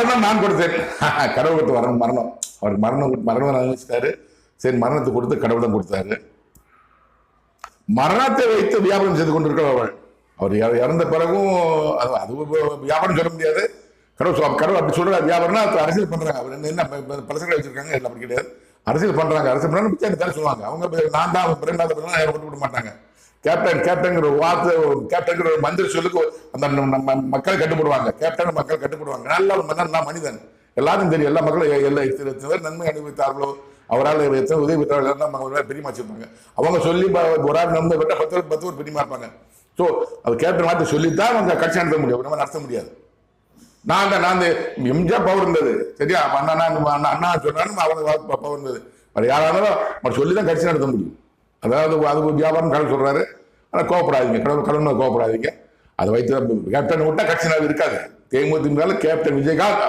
மரணம் நான் கொடுத்தேன். கடவுள் கொடுத்து வரணும் மரணம். அவருக்கு மரணம் அனுபவிச்சிட்டாரு. சரி, மரணத்தை கொடுத்து கடவுள் தான் கொடுத்தாரு. மரணத்தை வைத்து வியாபாரம் செய்து கொண்டிருக்கிறவர்கள் அவர் இறந்த பிறகும் அது வியாபாரம் சொல்ல முடியாது. கடவுள் அப்படி சொல்ற வியாபாரம்னா அரசியல் பண்றாங்க. அவர் என்ன பலசங்களை வச்சிருக்காங்க எல்லாம் அப்படி கிடையாது. அரசியல் பண்றாங்க. அரசியல் பண்ணா சொல்லுவாங்க. அவங்க நான் தான் பிறந்தாத யாரும் விட மாட்டாங்க. கேப்டன் ஒரு வார்த்தை, கேப்டன் ஒரு மந்திர சொல்லுக்கு அந்த மக்கள் கட்டுப்படுவாங்க. கேப்டன் மக்கள் கட்டுப்படுவாங்க. நல்ல மன்னன், நான் மனிதன், எல்லாரும் தெரியும். எல்லா மக்களும் எல்லா நன்மை அனுபவித்தார்களோ, அவரால் எத்தனை உதவி பெற்றார்கள் பெரியமா வச்சிருப்பாங்க. அவங்க சொல்லி ஒரு ஆள் நன்மை பெற்றா 10 பேர் பெரியமா இருப்பாங்க. ஸோ அது கேப்டன் வார்த்தை சொல்லித்தான் அவங்க கட்சி நடத்த முடியும். நம்ம நடத்த முடியாது. நான் எம்ஜிஆர் பவர் இருந்தது. சரியா, அண்ணா சொன்னாலும் அவங்க பவர் இருந்தது. அது யாராலும் சொல்லிதான் கட்சி நடத்த முடியும். அதாவது அது வியாபாரம் கடவுள் சொல்றாரு. ஆனால் கோவப்படாதீங்க, கடவுள் கோவப்படாதீங்க. அதை வைத்து கேப்டன் விட்டா கட்சி இருக்காது. தேமுதிக கேப்டன் விஜயகாந்த்